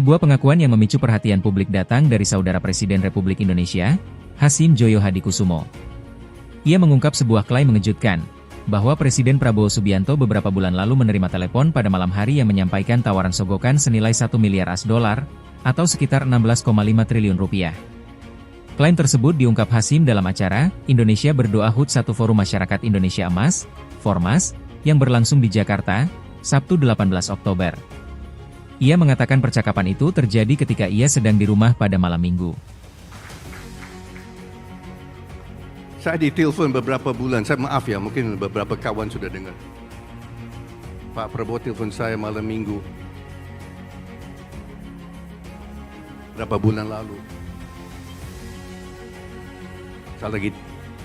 Sebuah pengakuan yang memicu perhatian publik datang dari saudara Presiden Republik Indonesia, Hasyim Joyo Hadikusumo. Ia mengungkap sebuah klaim mengejutkan, bahwa Presiden Prabowo Subianto beberapa bulan lalu menerima telepon pada malam hari yang menyampaikan tawaran sogokan senilai 1 miliar AS dolar, atau sekitar 16,5 triliun rupiah. Klaim tersebut diungkap Hasyim dalam acara Indonesia Berdoa HUT 1 Forum Masyarakat Indonesia Emas, Formas, yang berlangsung di Jakarta, Sabtu 18 Oktober. Ia mengatakan percakapan itu terjadi ketika ia sedang di rumah pada malam minggu. Saya ditelepon beberapa bulan, saya maaf ya, mungkin beberapa kawan sudah dengar. Pak Prabowo telepon saya malam minggu. Berapa bulan lalu. Saya lagi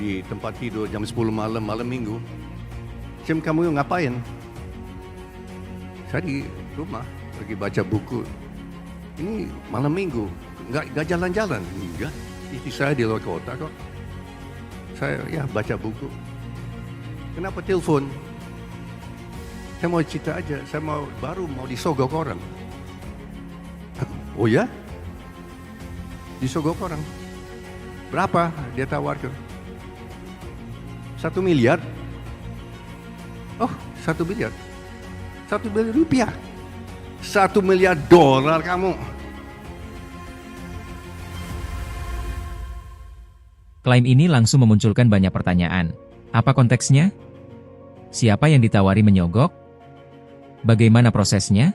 di tempat tidur jam 10 malam minggu. Jam kamu ngapain? Saya di rumah, lagi baca buku. Ini malam minggu, nggak jalan-jalan. Enggak, istri saya di luar kota kok. Saya ya baca buku. Kenapa telepon? Saya mau cerita aja, saya baru mau disogok orang. Oh ya? Disogok orang. Berapa dia tawarkan? 1 miliar? Oh, 1 miliar. 1 miliar rupiah. 1 miliar dolar kamu. Klaim ini langsung memunculkan banyak pertanyaan. Apa konteksnya? Siapa yang ditawari menyogok? Bagaimana prosesnya?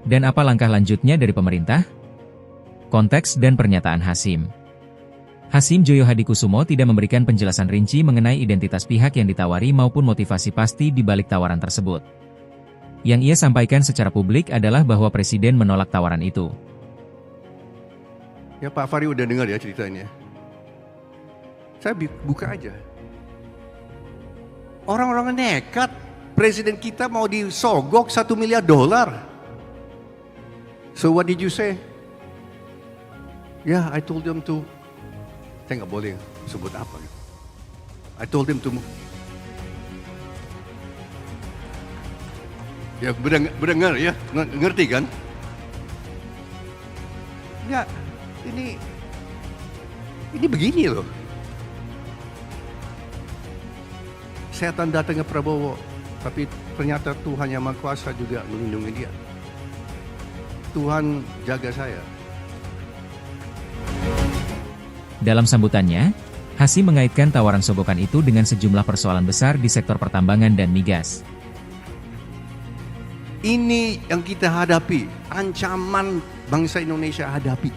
Dan apa langkah lanjutnya dari pemerintah? Konteks dan pernyataan Hasyim. Hasyim Joyo Hadikusumo tidak memberikan penjelasan rinci mengenai identitas pihak yang ditawari maupun motivasi pasti di balik tawaran tersebut. Yang ia sampaikan secara publik adalah bahwa Presiden menolak tawaran itu. Ya Pak Fahri udah dengar ya ceritanya. Saya buka aja. Orang-orang nekat. Presiden kita mau disogok 1 miliar dolar. So what did you say? Yeah, I told them to. Saya nggak boleh sebut apa. I told them to. Ya berdengar ya, ngerti kan? Ya, ini begini loh. Setan datang ke Prabowo, tapi ternyata Tuhan Yang Maha Kuasa juga melindungi dia. Tuhan jaga saya. Dalam sambutannya, Hasyim mengaitkan tawaran sogokan itu dengan sejumlah persoalan besar di sektor pertambangan dan migas. Ini yang kita hadapi, ancaman bangsa Indonesia hadapi.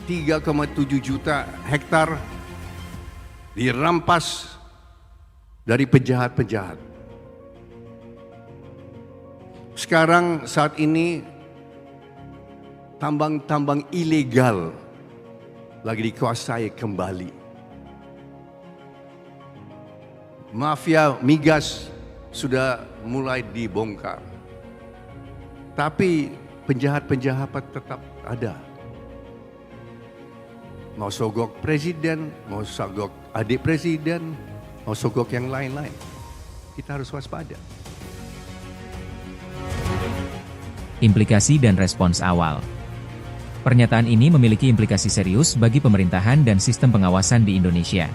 3,7 juta hektar dirampas dari penjahat-penjahat. Sekarang saat ini tambang-tambang ilegal lagi dikuasai kembali. Mafia migas sudah mulai dibongkar. Tapi penjahat-penjahat tetap ada. Mau sogok presiden, mau sogok adik presiden, mau sogok yang lain-lain. Kita harus waspada. Implikasi dan respons awal. Pernyataan ini memiliki implikasi serius bagi pemerintahan dan sistem pengawasan di Indonesia.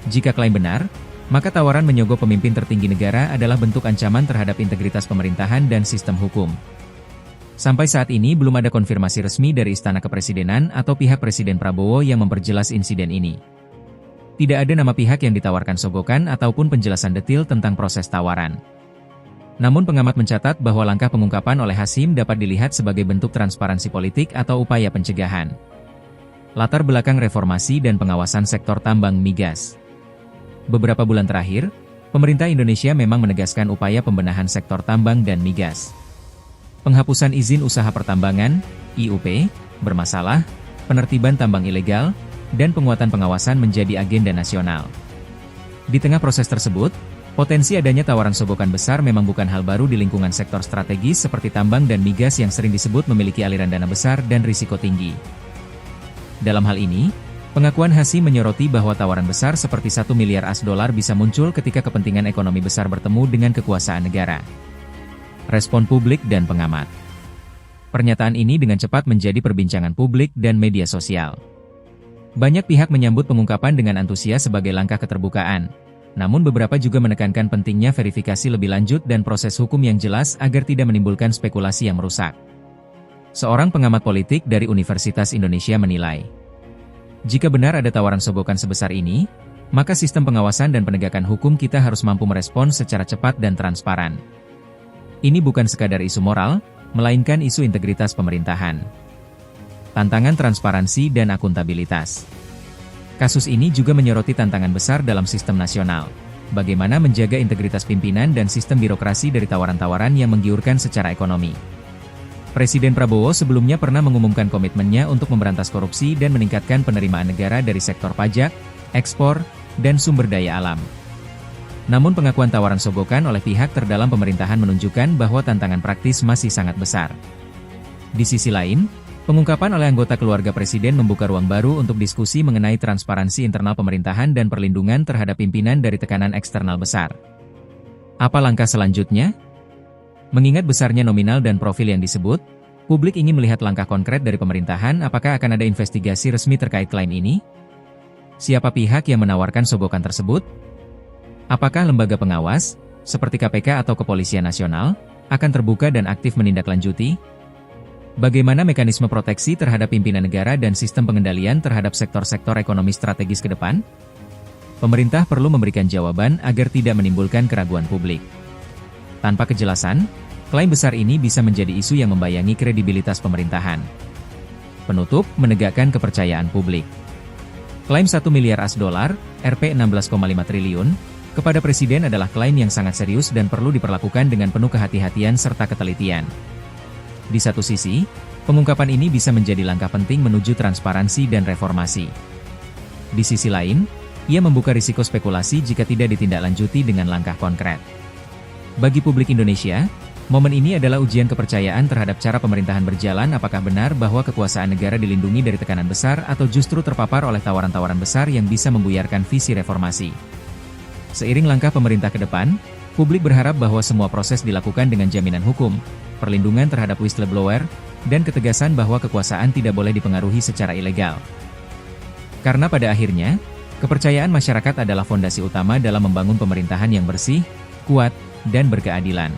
Jika klaim benar, maka tawaran menyogok pemimpin tertinggi negara adalah bentuk ancaman terhadap integritas pemerintahan dan sistem hukum. Sampai saat ini belum ada konfirmasi resmi dari Istana Kepresidenan atau pihak Presiden Prabowo yang memperjelas insiden ini. Tidak ada nama pihak yang ditawarkan sogokan ataupun penjelasan detail tentang proses tawaran. Namun pengamat mencatat bahwa langkah pengungkapan oleh Hasyim dapat dilihat sebagai bentuk transparansi politik atau upaya pencegahan. Latar belakang reformasi dan pengawasan sektor tambang migas. Beberapa bulan terakhir, pemerintah Indonesia memang menegaskan upaya pembenahan sektor tambang dan migas. Penghapusan izin usaha pertambangan, IUP, bermasalah, penertiban tambang ilegal, dan penguatan pengawasan menjadi agenda nasional. Di tengah proses tersebut, potensi adanya tawaran sogokan besar memang bukan hal baru di lingkungan sektor strategis seperti tambang dan migas yang sering disebut memiliki aliran dana besar dan risiko tinggi. Dalam hal ini, pengakuan Hasyim menyoroti bahwa tawaran besar seperti 1 miliar AS dolar bisa muncul ketika kepentingan ekonomi besar bertemu dengan kekuasaan negara. Respon publik dan pengamat. Pernyataan ini dengan cepat menjadi perbincangan publik dan media sosial. Banyak pihak menyambut pengungkapan dengan antusias sebagai langkah keterbukaan. Namun beberapa juga menekankan pentingnya verifikasi lebih lanjut dan proses hukum yang jelas agar tidak menimbulkan spekulasi yang merusak. Seorang pengamat politik dari Universitas Indonesia menilai, jika benar ada tawaran sogokan sebesar ini, maka sistem pengawasan dan penegakan hukum kita harus mampu merespons secara cepat dan transparan. Ini bukan sekadar isu moral, melainkan isu integritas pemerintahan. Tantangan transparansi dan akuntabilitas. Kasus ini juga menyoroti tantangan besar dalam sistem nasional. Bagaimana menjaga integritas pimpinan dan sistem birokrasi dari tawaran-tawaran yang menggiurkan secara ekonomi. Presiden Prabowo sebelumnya pernah mengumumkan komitmennya untuk memberantas korupsi dan meningkatkan penerimaan negara dari sektor pajak, ekspor, dan sumber daya alam. Namun pengakuan tawaran sogokan oleh pihak terdalam pemerintahan menunjukkan bahwa tantangan praktis masih sangat besar. Di sisi lain, pengungkapan oleh anggota keluarga presiden membuka ruang baru untuk diskusi mengenai transparansi internal pemerintahan dan perlindungan terhadap pimpinan dari tekanan eksternal besar. Apa langkah selanjutnya? Mengingat besarnya nominal dan profil yang disebut, publik ingin melihat langkah konkret dari pemerintahan. Apakah akan ada investigasi resmi terkait klaim ini? Siapa pihak yang menawarkan sogokan tersebut? Apakah lembaga pengawas, seperti KPK atau Kepolisian Nasional, akan terbuka dan aktif menindaklanjuti? Bagaimana mekanisme proteksi terhadap pimpinan negara dan sistem pengendalian terhadap sektor-sektor ekonomi strategis ke depan? Pemerintah perlu memberikan jawaban agar tidak menimbulkan keraguan publik. Tanpa kejelasan, klaim besar ini bisa menjadi isu yang membayangi kredibilitas pemerintahan. Penutup, menegakkan kepercayaan publik. Klaim 1 miliar US dolar, Rp 16,5 triliun, kepada Presiden adalah klaim yang sangat serius dan perlu diperlakukan dengan penuh kehati-hatian serta ketelitian. Di satu sisi, pengungkapan ini bisa menjadi langkah penting menuju transparansi dan reformasi. Di sisi lain, ia membuka risiko spekulasi jika tidak ditindaklanjuti dengan langkah konkret. Bagi publik Indonesia, momen ini adalah ujian kepercayaan terhadap cara pemerintahan berjalan. Apakah benar bahwa kekuasaan negara dilindungi dari tekanan besar atau justru terpapar oleh tawaran-tawaran besar yang bisa membuyarkan visi reformasi? Seiring langkah pemerintah ke depan, publik berharap bahwa semua proses dilakukan dengan jaminan hukum, perlindungan terhadap whistleblower, dan ketegasan bahwa kekuasaan tidak boleh dipengaruhi secara ilegal. Karena pada akhirnya, kepercayaan masyarakat adalah fondasi utama dalam membangun pemerintahan yang bersih, kuat, dan berkeadilan.